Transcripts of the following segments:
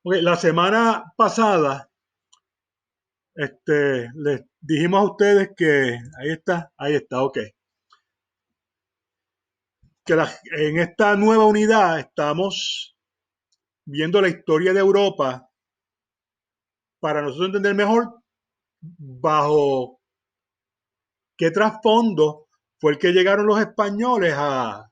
Ok, la semana pasada, les dijimos a ustedes que, ahí está, ok, que en esta nueva unidad estamos viendo la historia de Europa para nosotros entender mejor bajo qué trasfondo fue el que llegaron los españoles a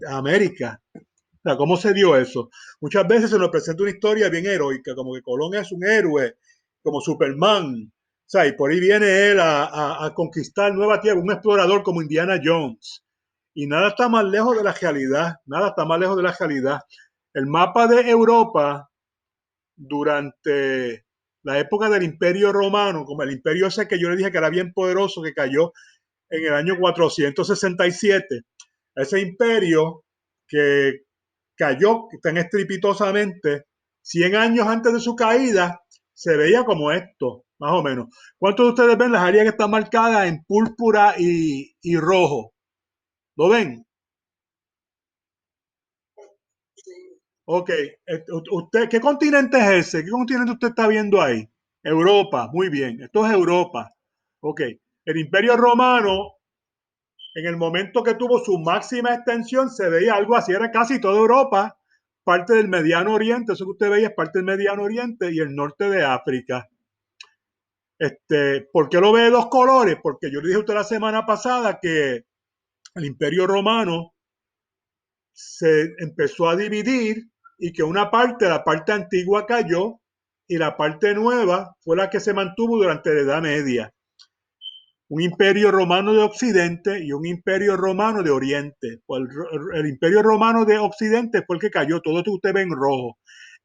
América. O sea, ¿cómo se dio eso? Muchas veces se nos presenta una historia bien heroica, como que Colón es un héroe, como Superman. O sea, y por ahí viene él a conquistar nueva tierra, un explorador como Indiana Jones. Y nada está más lejos de la realidad, nada está más lejos de la realidad. El mapa de Europa durante la época del Imperio Romano, como el imperio ese que yo le dije que era bien poderoso, que cayó en el año 467, ese imperio que cayó tan estrepitosamente 100 años antes de su caída, se veía como esto, más o menos. ¿Cuántos de ustedes ven las áreas que están marcadas en púrpura y rojo? ¿Lo ven? Ok. Usted, ¿qué continente es ese? ¿Qué continente usted está viendo ahí? Europa, muy bien. Esto es Europa. Ok. El Imperio Romano, en el momento que tuvo su máxima extensión, se veía algo así, era casi toda Europa, parte del Mediano Oriente, eso que usted veía es parte del Mediano Oriente y el norte de África. ¿Por qué lo ve de dos colores? Porque yo le dije a usted la semana pasada que el Imperio Romano se empezó a dividir y que una parte, la parte antigua cayó y la parte nueva fue la que se mantuvo durante la Edad Media. Un imperio romano de Occidente y un imperio romano de Oriente. Pues el imperio romano de Occidente fue el que cayó, todo esto que usted ve en rojo.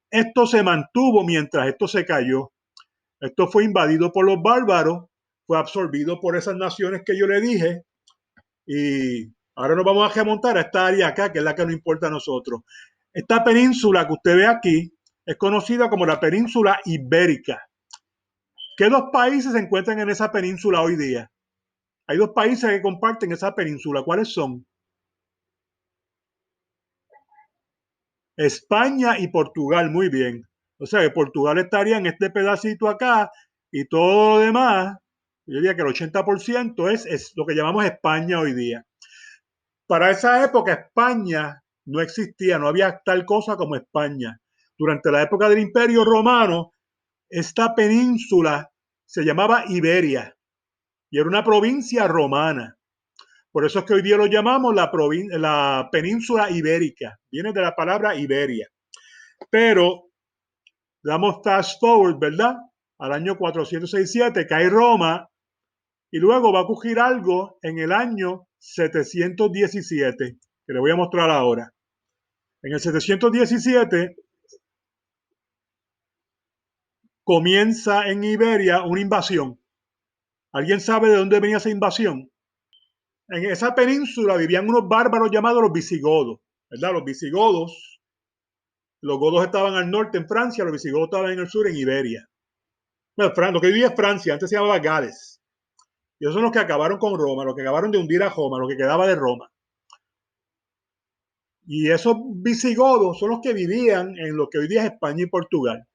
Esto se mantuvo mientras esto se cayó. Esto fue invadido por los bárbaros, fue absorbido por esas naciones que yo le dije y ahora nos vamos a remontar a esta área acá, que es la que nos importa a nosotros. Esta península que usted ve aquí es conocida como la península ibérica. ¿Qué dos países se encuentran en esa península hoy día? Hay dos países que comparten esa península. ¿Cuáles son? España y Portugal. Muy bien. O sea que Portugal estaría en este pedacito acá y todo lo demás, yo diría que el 80% es lo que llamamos España hoy día. Para esa época España no existía, no había tal cosa como España. Durante la época del Imperio Romano, esta península se llamaba Iberia y era una provincia romana. Por eso es que hoy día lo llamamos la península ibérica. Viene de la palabra Iberia. Pero damos fast forward, ¿verdad? Al año 467 cae Roma y luego va a ocurrir algo en el año 717, que le voy a mostrar ahora. En el 717 comienza en Iberia una invasión. ¿Alguien sabe de dónde venía esa invasión? En esa península vivían unos bárbaros llamados los visigodos, ¿verdad? Los godos estaban al norte en Francia, los visigodos estaban en el sur en Iberia. Bueno, lo que vivía es Francia, antes se llamaba Gales. Y esos son los que acabaron con Roma, los que acabaron de hundir a Roma, lo que quedaba de Roma. Y esos visigodos son los que vivían en lo que hoy día es España y Portugal.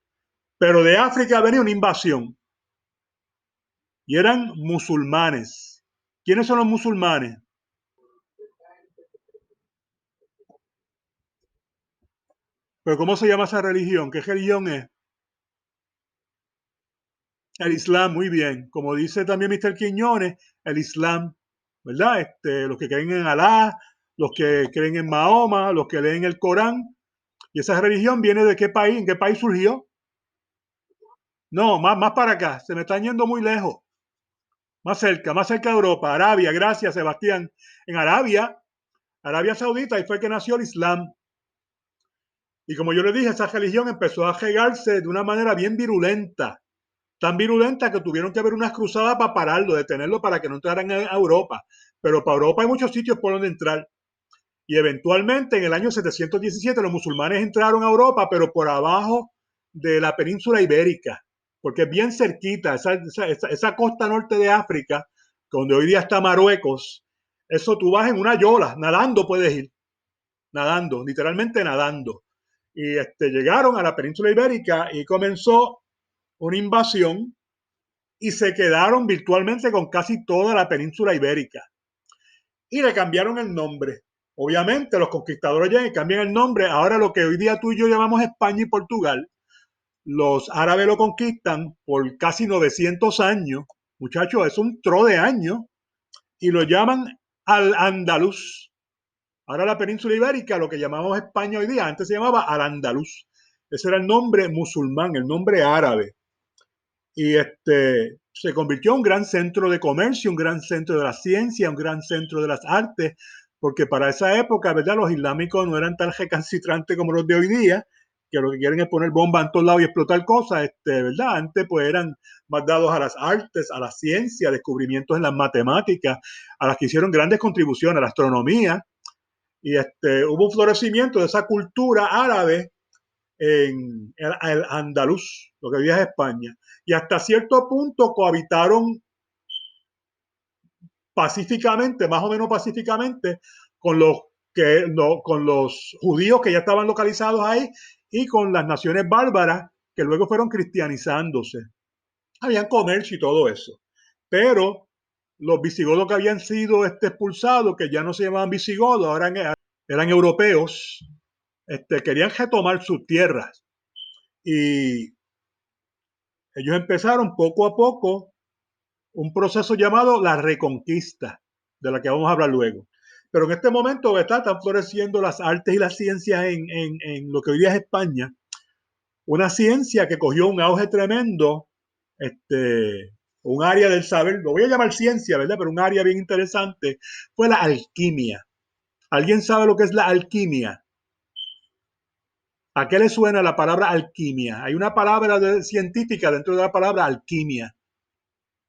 Pero de África venía una invasión y eran musulmanes. ¿Quiénes son los musulmanes? Pero ¿cómo se llama esa religión? ¿Qué religión es? El Islam, muy bien. Como dice también Mr. Quiñones, el Islam, ¿verdad? Los que creen en Alá, los que creen en Mahoma, los que leen el Corán. ¿Y esa religión viene de qué país? ¿En qué país surgió? No, más para acá. Se me están yendo muy lejos. Más cerca de Europa. Arabia, gracias, Sebastián. En Arabia, Arabia Saudita, ahí fue que nació el Islam. Y como yo le dije, esa religión empezó a regarse de una manera bien virulenta. Tan virulenta que tuvieron que haber unas cruzadas para pararlo, detenerlo para que no entraran a Europa. Pero para Europa hay muchos sitios por donde entrar. Y eventualmente en el año 717 los musulmanes entraron a Europa, pero por abajo de la península ibérica, porque es bien cerquita, esa costa norte de África, donde hoy día está Marruecos, eso tú vas en una yola, nadando puedes ir, nadando, literalmente nadando. y llegaron a la península ibérica y comenzó una invasión y se quedaron virtualmente con casi toda la península ibérica y le cambiaron el nombre. Obviamente los conquistadores llegan y cambian el nombre. Ahora lo que hoy día tú y yo llamamos España y Portugal, los árabes lo conquistan por casi 900 años. Muchachos, es un tro de años y lo llaman Al-Andalus. Ahora la península ibérica, lo que llamamos España hoy día, antes se llamaba Al-Andalus. Ese era el nombre musulmán, el nombre árabe. Y se convirtió en un gran centro de comercio, un gran centro de la ciencia, un gran centro de las artes, porque para esa época, ¿verdad? Los islámicos no eran tan recalcitrantes como los de hoy día, que lo que quieren es poner bombas en todos lados y explotar cosas, ¿verdad? Antes pues eran más dados a las artes, a la ciencia, descubrimientos en las matemáticas, a las que hicieron grandes contribuciones, a la astronomía, y hubo un florecimiento de esa cultura árabe en el andaluz, lo que hoy es España, y hasta cierto punto cohabitaron pacíficamente, más o menos pacíficamente, con los, con los judíos que ya estaban localizados ahí y con las naciones bárbaras que luego fueron cristianizándose. Habían comercio y todo eso. Pero los visigodos que habían sido expulsados, que ya no se llamaban visigodos, ahora eran europeos, querían retomar sus tierras. Y ellos empezaron poco a poco un proceso llamado la reconquista, de la que vamos a hablar luego. Pero en este momento están floreciendo las artes y las ciencias en lo que hoy día es España. Una ciencia que cogió un auge tremendo, un área del saber, lo voy a llamar ciencia, ¿verdad? Pero un área bien interesante fue la alquimia. ¿Alguien sabe lo que es la alquimia? ¿A qué le suena la palabra alquimia? Hay una palabra científica dentro de la palabra alquimia.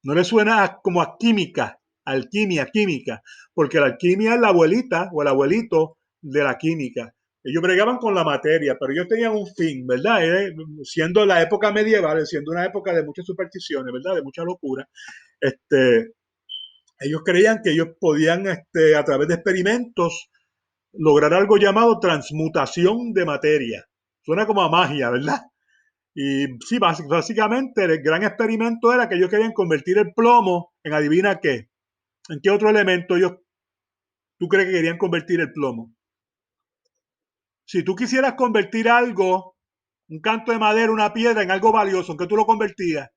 No le suena como a química, alquimia, química, porque la alquimia es la abuelita o el abuelito de la química. Ellos bregaban con la materia, pero ellos tenían un fin, ¿verdad? Siendo la época medieval, siendo una época de muchas supersticiones, ¿verdad? De mucha locura. Ellos creían que ellos podían, a través de experimentos, lograr algo llamado transmutación de materia. Suena como a magia, ¿verdad? Y sí, básicamente el gran experimento era que ellos querían convertir el plomo en adivina qué. ¿En qué otro elemento tú crees que querían convertir el plomo? Si tú quisieras convertir algo, un canto de madera, una piedra, en algo valioso, ¿en qué tú lo convertías?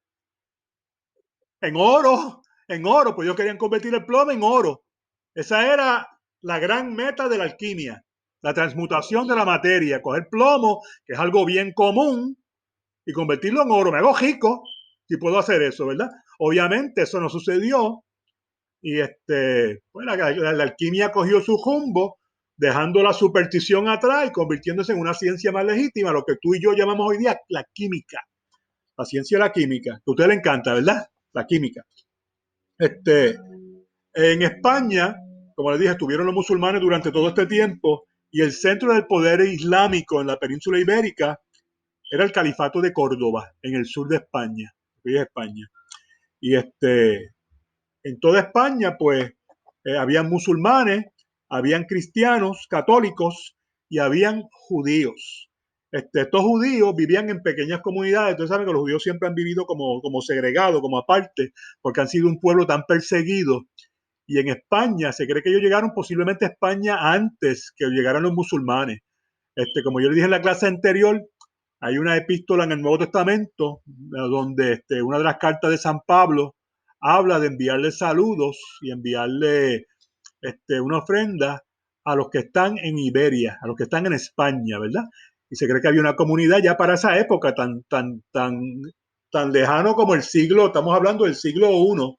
En oro, pues ellos querían convertir el plomo en oro. Esa era la gran meta de la alquimia, la transmutación de la materia, coger plomo, que es algo bien común, y convertirlo en oro. Me hago rico si puedo hacer eso, ¿verdad? Obviamente eso no sucedió y pues la alquimia cogió su rumbo, dejando la superstición atrás y convirtiéndose en una ciencia más legítima, lo que tú y yo llamamos hoy día la química, la ciencia de la química, que a usted le encanta, ¿verdad? La química. En España, como les dije, estuvieron los musulmanes durante todo este tiempo y el centro del poder islámico en la península ibérica era el califato de Córdoba, en el sur de España, hoy es España. Y en toda España, pues, habían musulmanes, habían cristianos, católicos y habían judíos. Estos judíos vivían en pequeñas comunidades. Ustedes saben que los judíos siempre han vivido como segregados, como aparte, porque han sido un pueblo tan perseguido. Y en España se cree que ellos llegaron posiblemente a España antes que llegaran los musulmanes. Como yo les dije en la clase anterior, hay una epístola en el Nuevo Testamento donde una de las cartas de San Pablo habla de enviarle saludos y enviarle una ofrenda a los que están en Iberia, a los que están en España, ¿verdad? Y se cree que había una comunidad ya para esa época tan lejano como el siglo, estamos hablando del siglo I,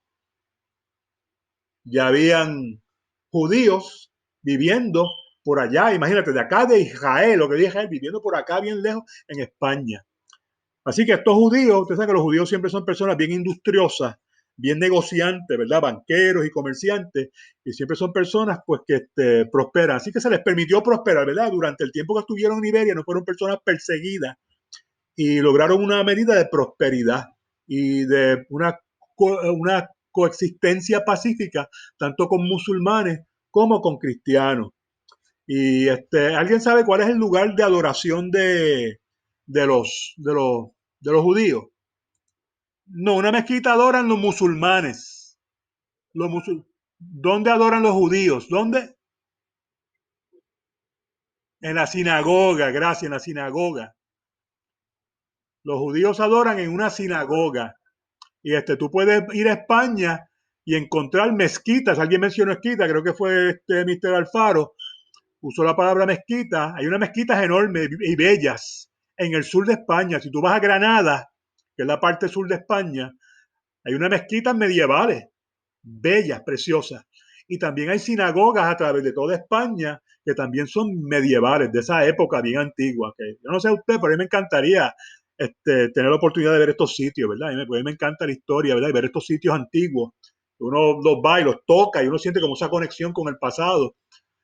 ya habían judíos viviendo por allá, imagínate, de acá de Israel, lo que dije Israel, viviendo por acá bien lejos en España. Así que estos judíos, ustedes saben que los judíos siempre son personas bien industriosas, bien negociantes, ¿verdad? Banqueros y comerciantes, y siempre son personas pues que prosperan. Así que se les permitió prosperar, ¿verdad? Durante el tiempo que estuvieron en Iberia no fueron personas perseguidas y lograron una medida de prosperidad y de una coexistencia pacífica, tanto con musulmanes como con cristianos. Y ¿alguien sabe cuál es el lugar de adoración de los, de los, de los judíos? No, una mezquita adoran los musulmanes. Los musul ¿Dónde adoran los judíos? ¿Dónde? En la sinagoga, gracias, en la sinagoga. Los judíos adoran en una sinagoga. Y tú puedes ir a España y encontrar mezquitas. Alguien mencionó mezquita, creo que fue Mr. Alfaro, usó la palabra mezquita. Hay unas mezquitas enormes y bellas en el sur de España. Si tú vas a Granada, que es la parte sur de España, hay unas mezquitas medievales, bellas, preciosas. Y también hay sinagogas a través de toda España que también son medievales, de esa época bien antigua. Que yo no sé a usted, pero a mí me encantaría tener la oportunidad de ver estos sitios, ¿verdad? A mí me encanta la historia, ¿verdad? Y ver estos sitios antiguos. Uno los va y los toca y uno siente como esa conexión con el pasado.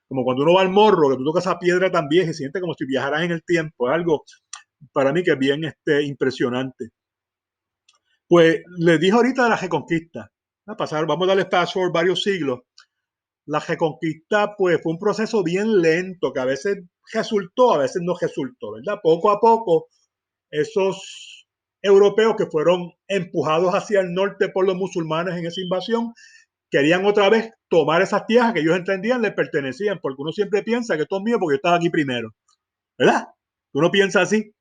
Como cuando uno va al morro, que tú tocas esa piedra tan vieja y siente como si viajaras en el tiempo. Es algo para mí que es bien impresionante. Pues les dije ahorita de la Reconquista. Vamos a darle fast forward varios siglos. La Reconquista, pues, fue un proceso bien lento, que a veces resultó, a veces no resultó, ¿verdad? Poco a poco, esos europeos que fueron empujados hacia el norte por los musulmanes en esa invasión, querían otra vez tomar esas tierras que ellos entendían les pertenecían, porque uno siempre piensa que esto es mío porque yo estaba aquí primero, ¿verdad? Uno piensa así.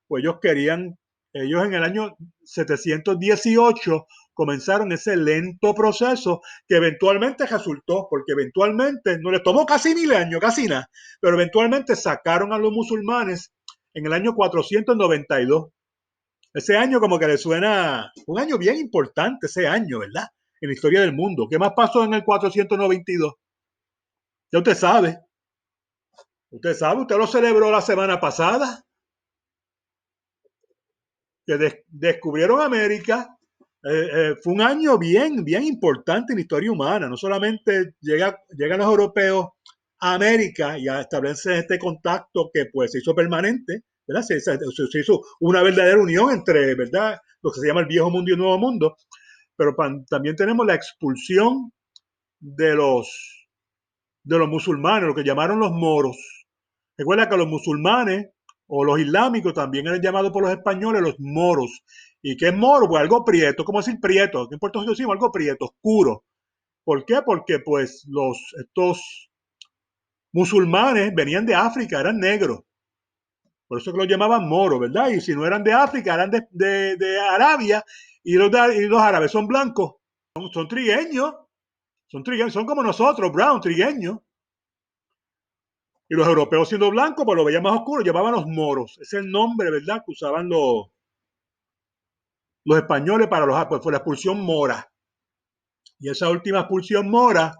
Pues ellos en el año 718 comenzaron ese lento proceso que eventualmente resultó, porque eventualmente no les tomó casi 1000 años, casi nada, pero eventualmente sacaron a los musulmanes en el año 492. Ese año como que le suena un año bien importante, ese año, ¿verdad? En la historia del mundo. ¿Qué más pasó en el 492? Ya usted lo celebró la semana pasada, que descubrieron América. Fue un año bien, bien importante en la historia humana. No solamente llegan los europeos a América y a establecer este contacto que pues se hizo permanente, ¿verdad? Se hizo una verdadera unión entre, ¿verdad?, lo que se llama el viejo mundo y el nuevo mundo, pero también tenemos la expulsión de los musulmanes, lo que llamaron los moros. Recuerda que los musulmanes o los islámicos también eran llamados por los españoles los moros. ¿Y qué es moro? Pues algo prieto, ¿cómo decir prieto? En Puerto Rico decimos algo prieto, oscuro. ¿Por qué? Porque pues estos musulmanes venían de África, eran negros. Por eso que los llamaban moros, ¿verdad? Y si no eran de África, eran de Arabia, y los árabes son blancos, son trigueños, son como nosotros, brown, trigueños. Y los europeos siendo blancos, pues lo veían más oscuro, llamaban los moros. Ese es el nombre, ¿verdad?, que usaban los españoles para pues fue la expulsión mora. Y esa última expulsión mora,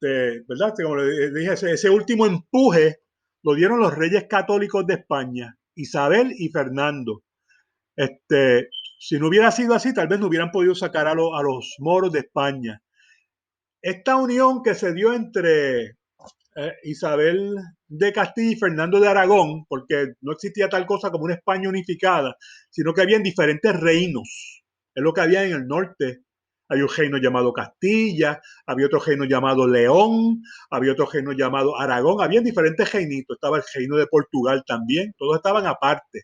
¿verdad? Como le dije, ese último empuje lo dieron los reyes católicos de España, Isabel y Fernando. Si no hubiera sido así, tal vez no hubieran podido sacar a los moros de España. Esta unión que se dio entre Isabel de Castilla y Fernando de Aragón, porque no existía tal cosa como una España unificada, sino que había diferentes reinos. Es lo que había en el norte. Hay un reino llamado Castilla, había otro reino llamado León, había otro reino llamado Aragón, había diferentes reinitos, estaba el reino de Portugal también, todos estaban aparte,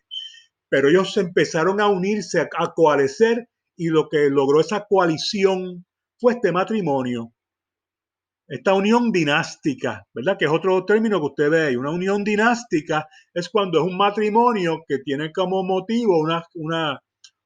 pero ellos empezaron a unirse, a coalescer, y lo que logró esa coalición fue este matrimonio, esta unión dinástica, ¿verdad? Que es otro término que usted ve ahí. Una unión dinástica es cuando es un matrimonio que tiene como motivo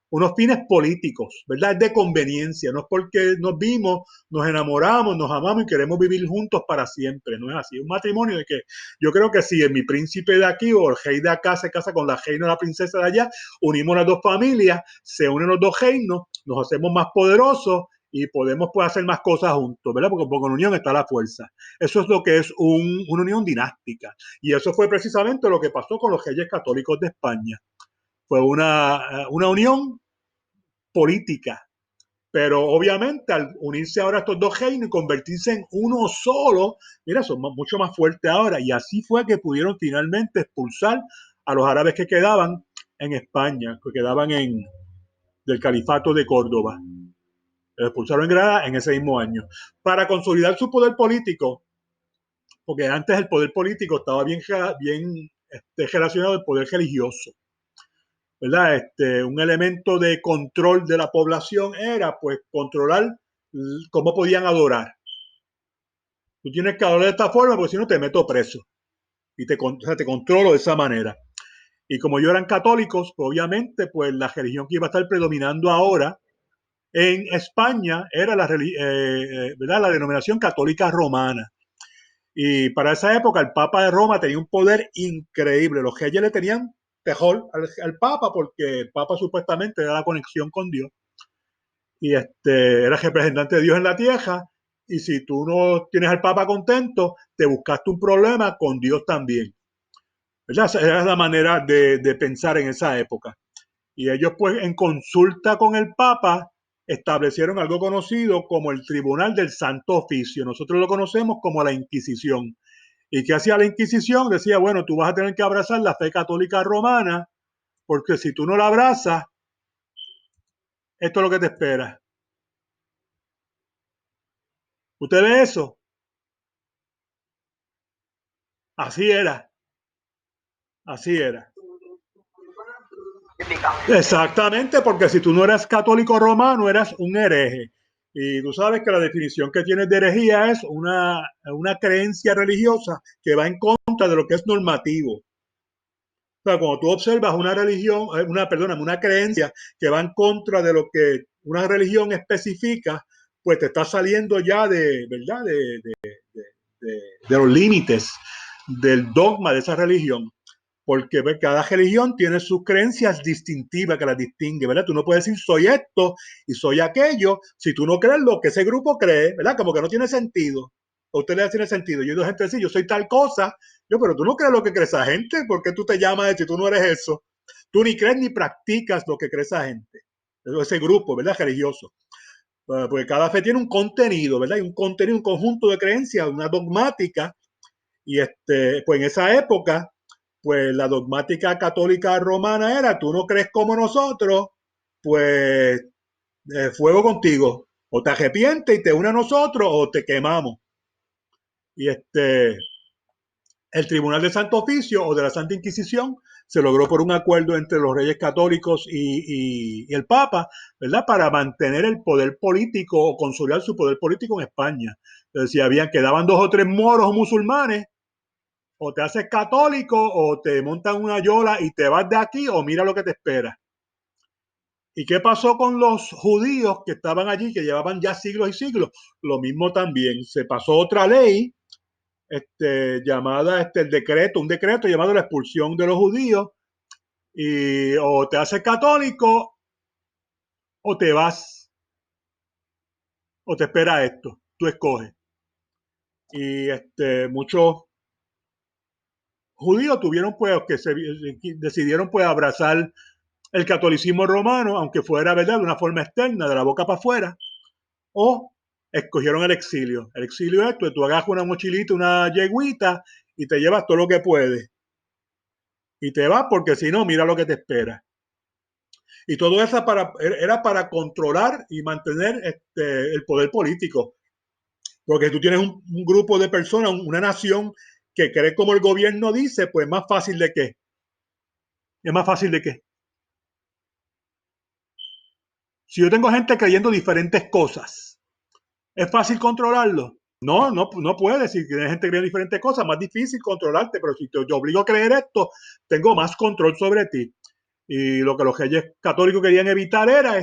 unos fines políticos, ¿verdad? Es de conveniencia, no es porque nos vimos, nos enamoramos, nos amamos y queremos vivir juntos para siempre, no es así. Un matrimonio de que yo creo que si mi príncipe de aquí o el rey de acá se casa con la reina o la princesa de allá, unimos las dos familias, se unen los dos reinos, nos hacemos más poderosos y podemos pues, hacer más cosas juntos, ¿verdad? Porque en unión está la fuerza. Eso es lo que es una unión dinástica. Y eso fue precisamente lo que pasó con los reyes católicos de España. Fue una unión política. Pero obviamente al unirse ahora estos dos reinos y convertirse en uno solo, mira, son mucho más fuertes ahora. Y así fue que pudieron finalmente expulsar a los árabes que quedaban en España, que quedaban del califato de Córdoba. Los expulsaron en Granada en ese mismo año. Para consolidar su poder político, porque antes el poder político estaba bien relacionado al poder religioso, ¿verdad? Un elemento de control de la población era, pues, controlar cómo podían adorar. Tú tienes que adorar de esta forma, porque si no te meto preso y o sea, te controlo de esa manera. Y como yo eran católicos, pues, obviamente, pues la religión que iba a estar predominando ahora en España era ¿verdad? La denominación católica romana. Y para esa época el Papa de Roma tenía un poder increíble. Los reyes le tenían mejor al Papa porque el Papa supuestamente era la conexión con Dios y era representante de Dios en la tierra. Y si tú no tienes al Papa contento, te buscaste un problema con Dios también. ¿Verdad? Esa era la manera de pensar en esa época. Y ellos, pues, en consulta con el Papa, establecieron algo conocido como el Tribunal del Santo Oficio. Nosotros lo conocemos como la Inquisición. ¿Y qué hacía la Inquisición? Decía, bueno, tú vas a tener que abrazar la fe católica romana, porque si tú no la abrazas, esto es lo que te espera. ¿Usted ve eso? Así era, así era. Exactamente, porque si tú no eras católico romano, eras un hereje. Y tú sabes que la definición que tienes de herejía es una creencia religiosa que va en contra de lo que es normativo. O sea, cuando tú observas una religión, una creencia que va en contra de lo que una religión especifica, pues te está saliendo ya ¿verdad? De los límites del dogma de esa religión. Porque cada religión tiene sus creencias distintivas que las distingue, ¿verdad? Tú no puedes decir soy esto y soy aquello si tú no crees lo que ese grupo cree, ¿verdad? Como que no tiene sentido. A usted le tiene sentido. Yo digo gente decir, yo soy tal cosa, pero tú no crees lo que cree esa gente, ¿por qué tú te llamas si tú no eres eso? Tú ni crees ni practicas lo que cree esa gente, ese grupo, ¿verdad? Religioso. Porque cada fe tiene un contenido, ¿verdad? Y un contenido, un conjunto de creencias, una dogmática. Y pues en esa época, pues la dogmática católica romana era, tú no crees como nosotros, pues fuego contigo. O te arrepientes y te une a nosotros o te quemamos. Y el Tribunal de Santo Oficio o de la Santa Inquisición se logró por un acuerdo entre los reyes católicos y el Papa, ¿verdad? Para mantener el poder político o consolidar su poder político en España. Entonces, si quedaban 2 o 3 moros o musulmanes, o te haces católico o te montan una yola y te vas de aquí o mira lo que te espera. ¿Y qué pasó con los judíos que estaban allí, que llevaban ya siglos y siglos? Lo mismo también. Se pasó otra ley llamada un decreto llamado la expulsión de los judíos, y o te haces católico o te vas o te espera esto, tú escoges. Y muchos judíos tuvieron pues decidieron pues abrazar el catolicismo romano, aunque fuera, ¿verdad?, de una forma externa, de la boca para afuera, o escogieron el exilio. El exilio es tú agarras una mochilita, una yeguita y te llevas todo lo que puedes. Y te vas porque si no, mira lo que te espera. Y todo eso era para controlar y mantener el poder político. Porque tú tienes un grupo de personas, una nación que cree como el gobierno dice, pues más fácil de qué. Es más fácil de qué. Si yo tengo gente creyendo diferentes cosas, ¿es fácil controlarlo? No, no, no puede. Si tienes gente creyendo diferentes cosas, más difícil controlarte. Pero si te obligo a creer esto, tengo más control sobre ti. Y lo que los reyes católicos querían evitar era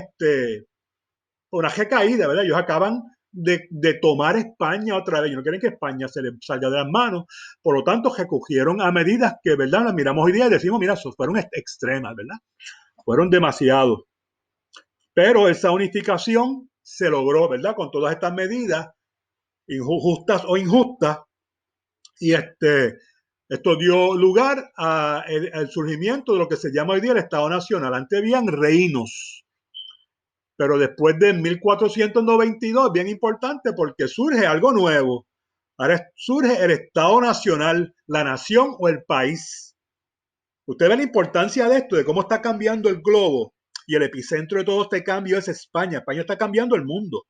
una recaída, ¿verdad? Ellos acaban de tomar España otra vez. Ellos no quieren que España se les salga de las manos. Por lo tanto, recogieron a medidas que, ¿verdad?, las miramos hoy día y decimos, mira, fueron extremas, ¿verdad? Fueron demasiado. Pero esa unificación se logró, ¿verdad?, con todas estas medidas, justas o injustas, y esto dio lugar al surgimiento de lo que se llama hoy día el Estado Nacional. Antes habían reinos, pero después de 1492, bien importante porque surge algo nuevo. Ahora surge el Estado Nacional, la nación o el país. Usted ve la importancia de esto, de cómo está cambiando el globo, y el epicentro de todo este cambio es España. España está cambiando el mundo.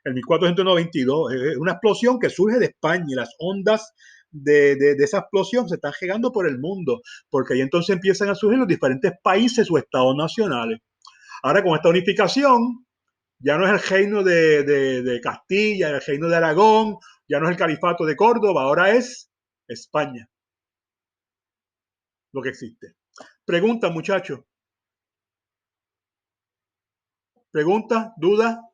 En 1492 es una explosión que surge de España y las ondas de esa explosión se están regando por el mundo, porque ahí entonces empiezan a surgir los diferentes países o estados nacionales. Ahora con esta unificación, ya no es el reino de Castilla, el reino de Aragón, ya no es el califato de Córdoba, ahora es España lo que existe. Pregunta, muchachos. Pregunta, duda.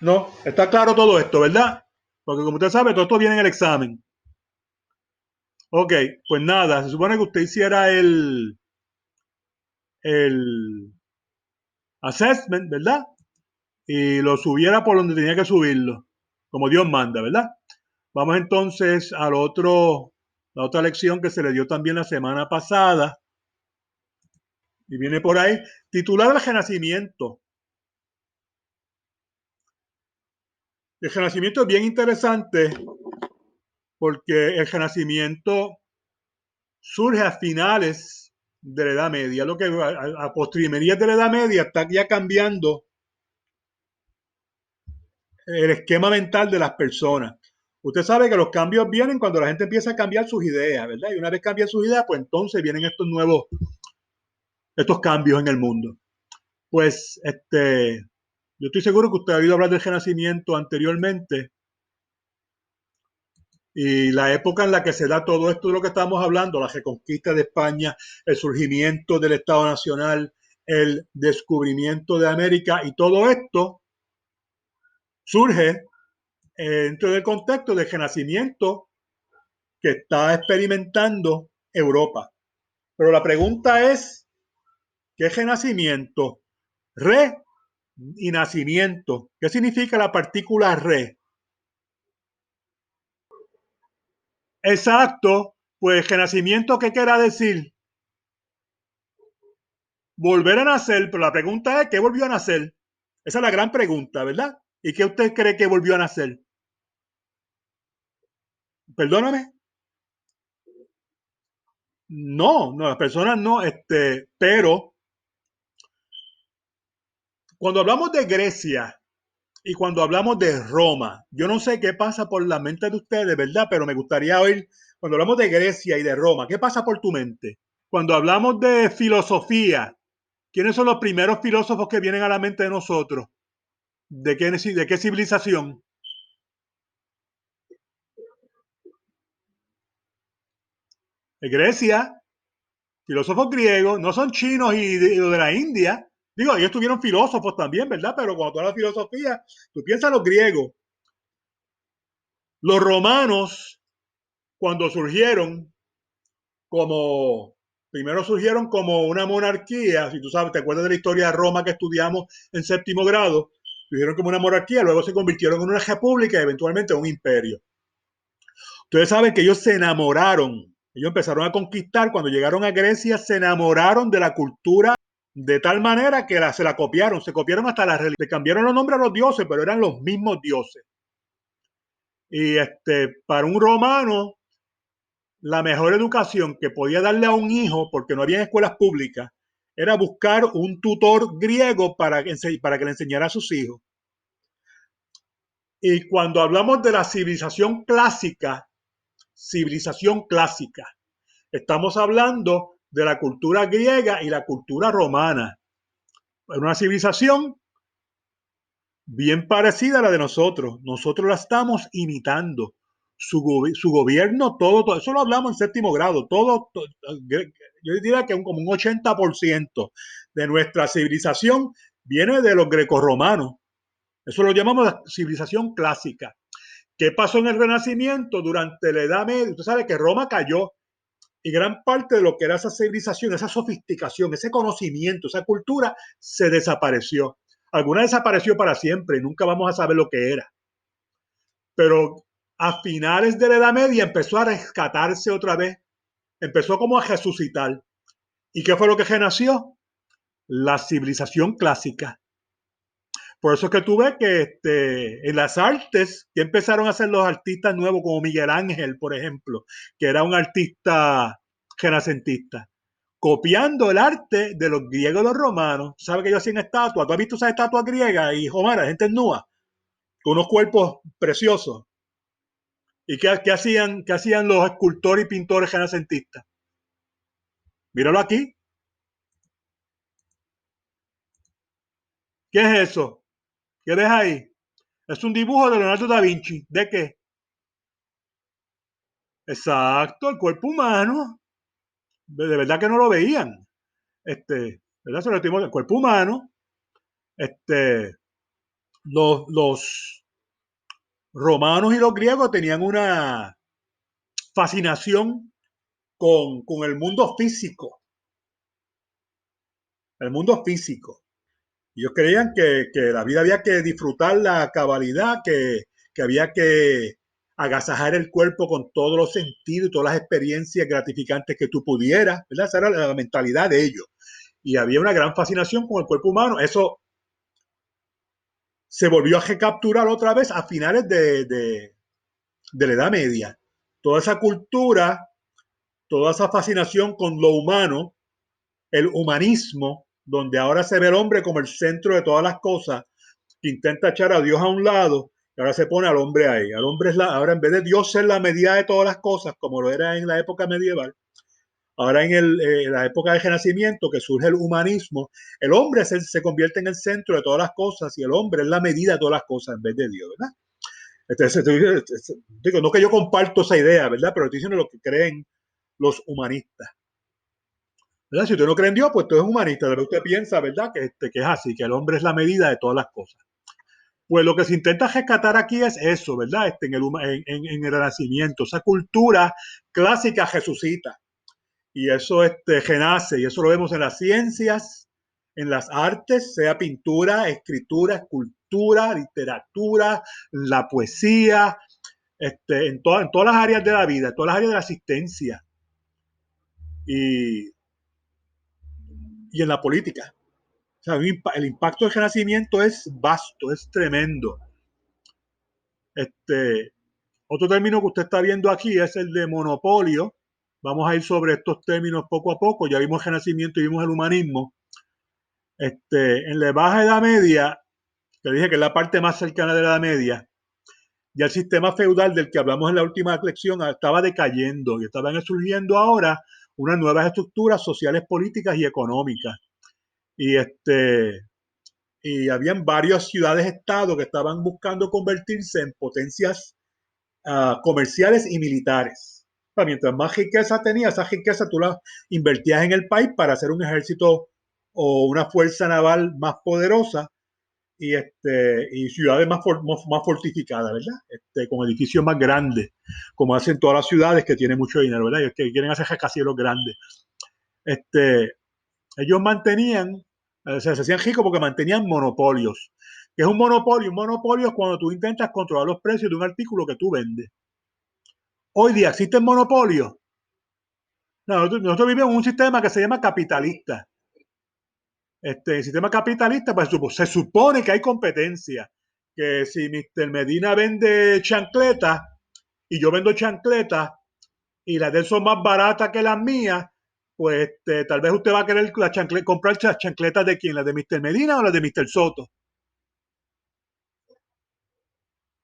No, está claro todo esto, ¿verdad? Porque como usted sabe, todo esto viene en el examen. Ok, pues nada, se supone que usted hiciera el assessment, ¿verdad? Y lo subiera por donde tenía que subirlo, como Dios manda, ¿verdad? Vamos entonces la otra lección que se le dio también la semana pasada, y viene por ahí, titular el Renacimiento. El Renacimiento es bien interesante porque el Renacimiento surge a finales de la Edad Media, lo que a postrimerías de la Edad Media está ya cambiando el esquema mental de las personas. Usted sabe que los cambios vienen cuando la gente empieza a cambiar sus ideas, ¿verdad? Y una vez cambian sus ideas, pues entonces vienen estos cambios en el mundo. Pues, yo estoy seguro que usted ha oído hablar del Renacimiento anteriormente y la época en la que se da todo esto de lo que estamos hablando, la reconquista de España, el surgimiento del Estado Nacional, el descubrimiento de América y todo esto surge dentro del contexto del Renacimiento que está experimentando Europa. Pero la pregunta es, ¿qué es renacimiento? Re y nacimiento. ¿Qué significa la partícula re? Exacto, pues renacimiento, ¿qué quiere decir? Volver a nacer, pero la pregunta es, ¿qué volvió a nacer? Esa es la gran pregunta, ¿verdad? ¿Y qué usted cree que volvió a nacer? Perdóname. No, las personas no, pero cuando hablamos de Grecia, y cuando hablamos de Roma, yo no sé qué pasa por la mente de ustedes, ¿verdad? Pero me gustaría oír, cuando hablamos de Grecia y de Roma, ¿qué pasa por tu mente? Cuando hablamos de filosofía, ¿quiénes son los primeros filósofos que vienen a la mente de nosotros? De qué civilización? De Grecia, filósofos griegos, no son chinos y de la India. Digo, ellos tuvieron filósofos también, ¿verdad? Pero cuando tú hablas de filosofía, tú piensas en los griegos. Los romanos, cuando surgieron, como primero surgieron como una monarquía, si tú sabes, te acuerdas de la historia de Roma que estudiamos en séptimo grado, surgieron como una monarquía, luego se convirtieron en una república y eventualmente en un imperio. Ustedes saben que ellos se enamoraron, ellos empezaron a conquistar, cuando llegaron a Grecia se enamoraron de la cultura de tal manera que se la copiaron, se copiaron hasta la religión, le cambiaron los nombres a los dioses, pero eran los mismos dioses. Y para un romano, la mejor educación que podía darle a un hijo, porque no había escuelas públicas, era buscar un tutor griego para que le enseñara a sus hijos. Y cuando hablamos de la civilización clásica, estamos hablando de la cultura griega y la cultura romana. Una civilización bien parecida a la de nosotros. Nosotros la estamos imitando. Su gobierno, todo, eso lo hablamos en séptimo grado, yo diría que como un 80% de nuestra civilización viene de los grecorromanos. Eso lo llamamos la civilización clásica. ¿Qué pasó en el Renacimiento durante la Edad Media? Usted sabe que Roma cayó y gran parte de lo que era esa civilización, esa sofisticación, ese conocimiento, esa cultura, se desapareció. Alguna desapareció para siempre y nunca vamos a saber lo que era. Pero a finales de la Edad Media empezó a rescatarse otra vez, empezó como a resucitar. ¿Y qué fue lo que renació? La civilización clásica. Por eso es que tú ves que en las artes, que empezaron a hacer los artistas nuevos, como Miguel Ángel, por ejemplo, que era un artista renacentista, copiando el arte de los griegos y los romanos. ¿Sabes que ellos hacían estatuas? ¿Tú has visto esas estatuas griegas y romanas, gente nua, con unos cuerpos preciosos? ¿Y qué hacían los escultores y pintores renacentistas? Míralo aquí. ¿Qué es eso? ¿Qué ves ahí? Es un dibujo de Leonardo da Vinci. ¿De qué? Exacto, el cuerpo humano. De verdad que no lo veían. ¿Verdad? Se lo decimos, el cuerpo humano. Este, los romanos y los griegos tenían una fascinación con el mundo físico. El mundo físico. Ellos creían que la vida había que disfrutar la cabalidad, que había que agasajar el cuerpo con todos los sentidos y todas las experiencias gratificantes que tú pudieras, ¿verdad? Esa era la mentalidad de ellos. Y había una gran fascinación con el cuerpo humano. Eso se volvió a recapturar otra vez a finales de la Edad Media. Toda esa cultura, toda esa fascinación con lo humano, el humanismo, donde ahora se ve el hombre como el centro de todas las cosas, que intenta echar a Dios a un lado y ahora se pone al hombre ahí. Al hombre ahora en vez de Dios ser la medida de todas las cosas, como lo era en la época medieval, ahora en la época del Renacimiento, que surge el humanismo, el hombre se convierte en el centro de todas las cosas y el hombre es la medida de todas las cosas en vez de Dios, ¿verdad? Digo, no que yo comparto esa idea, ¿verdad? Pero estoy diciendo lo que creen los humanistas. ¿Verdad? Si usted no cree en Dios, pues usted es humanista, pero usted piensa, ¿verdad? Que es así, que el hombre es la medida de todas las cosas. Pues lo que se intenta rescatar aquí es eso, ¿verdad? En el Renacimiento, esa cultura clásica resucita y eso renace y eso lo vemos en las ciencias, en las artes, sea pintura, escritura, escultura, literatura, la poesía, en todas las áreas de la vida, en todas las áreas de la asistencia y, y en la política. O sea, el impacto del Renacimiento es vasto, es tremendo. Este, Otro término que usted está viendo aquí es el de monopolio. Vamos a ir sobre estos términos poco a poco. Ya vimos el Renacimiento y vimos el humanismo. En la Baja Edad Media, que dije que es la parte más cercana de la Edad Media, ya el sistema feudal del que hablamos en la última lección estaba decayendo y estaban surgiendo ahora unas nuevas estructuras sociales, políticas y económicas. Y, y habían varias ciudades-estado que estaban buscando convertirse en potencias comerciales y militares. Mientras más riqueza tenía, esa riqueza tú la invertías en el país para hacer un ejército o una fuerza naval más poderosa y ciudades más fortificadas, ¿verdad? Con edificios más grandes, como hacen todas las ciudades que tienen mucho dinero, ¿verdad? Y que quieren hacer rascacielos grandes. Ellos mantenían, se hacían ricos porque mantenían monopolios. ¿Qué es un monopolio? Un monopolio es cuando tú intentas controlar los precios de un artículo que tú vendes. Hoy día existen monopolios. No, nosotros vivimos en un sistema que se llama capitalista. El sistema capitalista, pues se supone que hay competencia. Que si Mr. Medina vende chancletas y yo vendo chancletas y las de él son más baratas que las mías, pues tal vez usted va a querer comprar las chancletas de quién, las de Mr. Medina o las de Mr. Soto.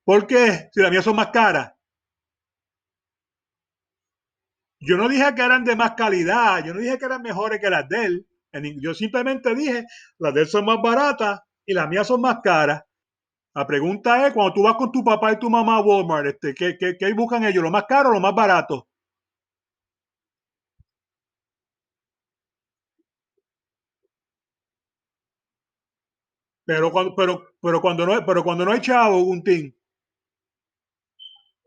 ¿Por qué? Si las mías son más caras. Yo no dije que eran de más calidad, yo no dije que eran mejores que las de él. Yo simplemente dije, las de él son más baratas y las mías son más caras. La pregunta es, cuando tú vas con tu papá y tu mamá a Walmart, ¿qué buscan ellos? ¿Lo más caro o lo más barato? Pero cuando no hay chavo, Guntín,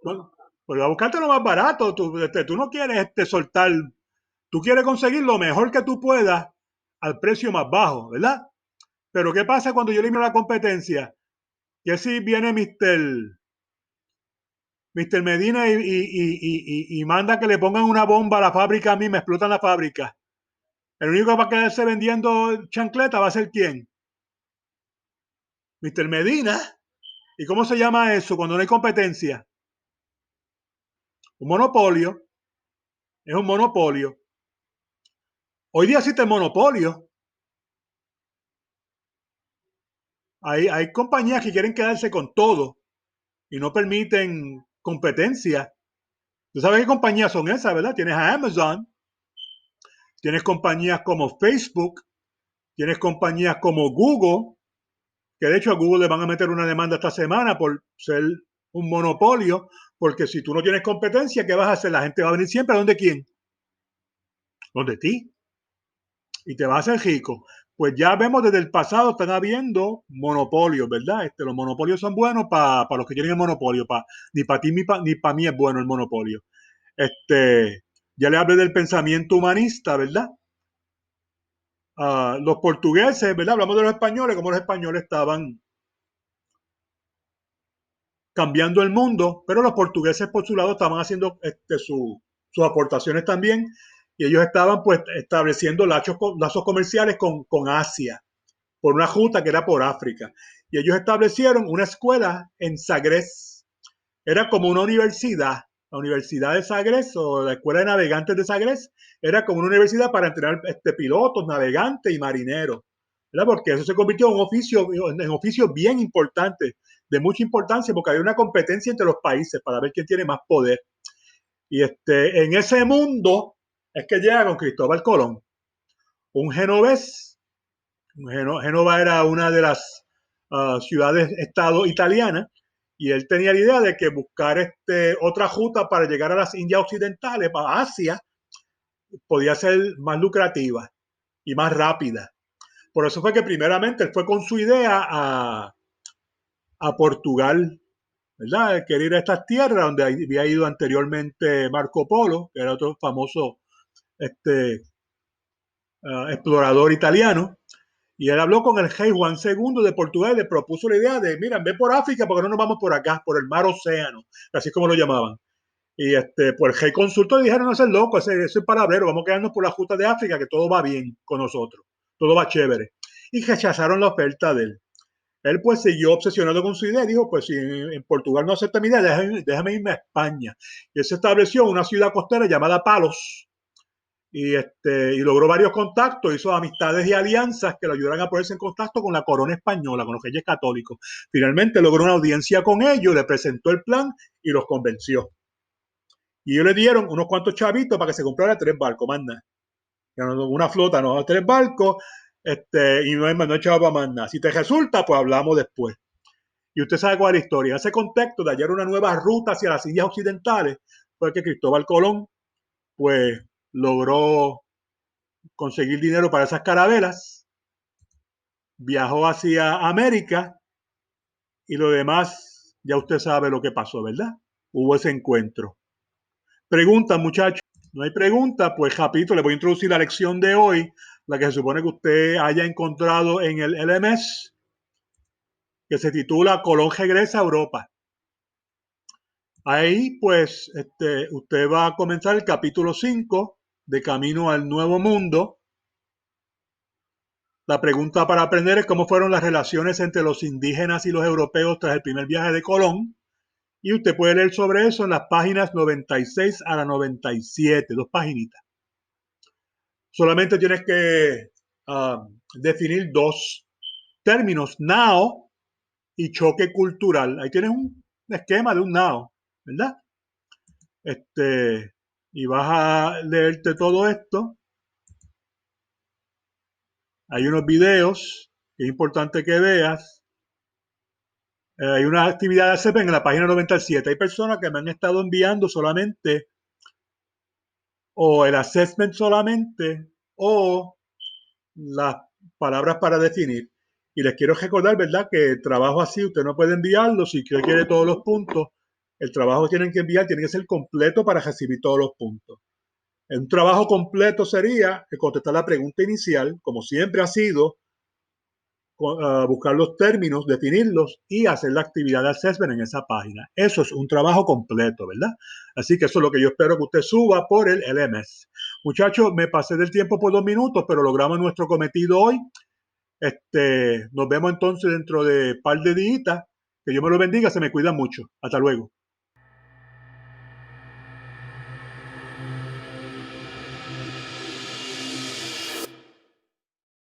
bueno, pues va a buscarte lo más barato. Tú no quieres soltar, tú quieres conseguir lo mejor que tú puedas al precio más bajo, ¿verdad? Pero ¿qué pasa cuando yo elimino la competencia? Que si viene Mr. Medina y manda que le pongan una bomba a la fábrica a mí, me explotan la fábrica. El único que va a quedarse vendiendo chancleta va a ser quién? Mr. Medina. ¿Y cómo se llama eso cuando no hay competencia? Un monopolio. Es un monopolio. Hoy día existe el monopolio. Hay compañías que quieren quedarse con todo y no permiten competencia. ¿Tú sabes qué compañías son esas, verdad? Tienes a Amazon, tienes compañías como Facebook, tienes compañías como Google, que de hecho a Google le van a meter una demanda esta semana por ser un monopolio, porque si tú no tienes competencia, ¿qué vas a hacer? La gente va a venir siempre a donde quién, donde ti, y te vas a hacer rico. Pues ya vemos desde el pasado, están habiendo monopolios, ¿verdad? Los monopolios son buenos para los que tienen el monopolio, ni para ti ni para mí es bueno el monopolio. Ya le hablé del pensamiento humanista, ¿verdad? Los portugueses, ¿verdad? Hablamos de los españoles, como los españoles estaban cambiando el mundo, pero los portugueses por su lado estaban haciendo sus aportaciones también, y ellos estaban pues estableciendo lazos comerciales con Asia, por una ruta que era por África. Y ellos establecieron una escuela en Sagres. Era como una universidad. La Universidad de Sagres o la Escuela de Navegantes de Sagres era como una universidad para entrenar pilotos, navegantes y marineros, ¿verdad? Porque eso se convirtió en oficio bien importante, de mucha importancia, porque había una competencia entre los países para ver quién tiene más poder. Y en ese mundo es que llega con Cristóbal Colón, un genovés. Génova era una de las ciudades-estado italianas, y él tenía la idea de que buscar otra ruta para llegar a las Indias Occidentales, para Asia, podía ser más lucrativa y más rápida. Por eso fue que primeramente él fue con su idea a Portugal, ¿verdad? Él quería ir a estas tierras donde había ido anteriormente Marco Polo, que era otro famoso explorador italiano. Y él habló con el rey Juan II de Portugal y le propuso la idea de, mira, ve por África porque no nos vamos por acá, por el mar océano, así como lo llamaban. Y pues el rey consultó y dijeron, no seas loco, ese es palabrero, vamos a quedarnos por la ruta de África, que todo va bien con nosotros, todo va chévere. Y rechazaron la oferta de él. Él pues siguió obsesionado con su idea y dijo, pues si en Portugal no acepta mi idea, déjame irme a España. Y él se estableció en una ciudad costera llamada Palos, y logró varios contactos, hizo amistades y alianzas que lo ayudaran a ponerse en contacto con la corona española, con los reyes católicos. Finalmente logró una audiencia con ellos, le presentó el plan y los convenció. Y ellos le dieron unos cuantos chavitos para que se comprara 3 barcos, más nada. Una flota, no, 3 barcos, y no hay chavo para más nada. Si te resulta, pues hablamos después. Y usted sabe cuál es la historia. En ese contexto de hallar una nueva ruta hacia las Indias Occidentales, fue que Cristóbal Colón, pues, logró conseguir dinero para esas carabelas, viajó hacia América, y lo demás, ya usted sabe lo que pasó, ¿verdad? Hubo ese encuentro. Pregunta, muchachos. No hay pregunta, pues rapidito le voy a introducir la lección de hoy, la que se supone que usted haya encontrado en el LMS, que se titula Colón regresa a Europa. Ahí, pues, usted va a comenzar el capítulo 5 de Camino al Nuevo Mundo. La pregunta para aprender es cómo fueron las relaciones entre los indígenas y los europeos tras el primer viaje de Colón. Y usted puede leer sobre eso en las páginas 96 a la 97, 2 paginitas. Solamente tienes que definir 2 términos, nao y choque cultural. Ahí tienes un esquema de un nao, ¿verdad? Y vas a leerte todo esto. Hay unos videos que es importante que veas. Hay una actividad de ACP en la página 97. Hay personas que me han estado enviando solamente o el assessment solamente o las palabras para definir. Y les quiero recordar, ¿verdad?, que el trabajo así usted no puede enviarlo si usted quiere todos los puntos. El trabajo que tienen que enviar tiene que ser completo para recibir todos los puntos. Un trabajo completo sería contestar la pregunta inicial, como siempre ha sido, buscar los términos, definirlos y hacer la actividad de assessment en esa página. Eso es un trabajo completo, ¿verdad? Así que eso es lo que yo espero que usted suba por el LMS. Muchachos, me pasé del tiempo por 2 minutos, pero logramos nuestro cometido hoy. Nos vemos entonces dentro de un par de días. Que Dios me lo bendiga, se me cuida mucho. Hasta luego.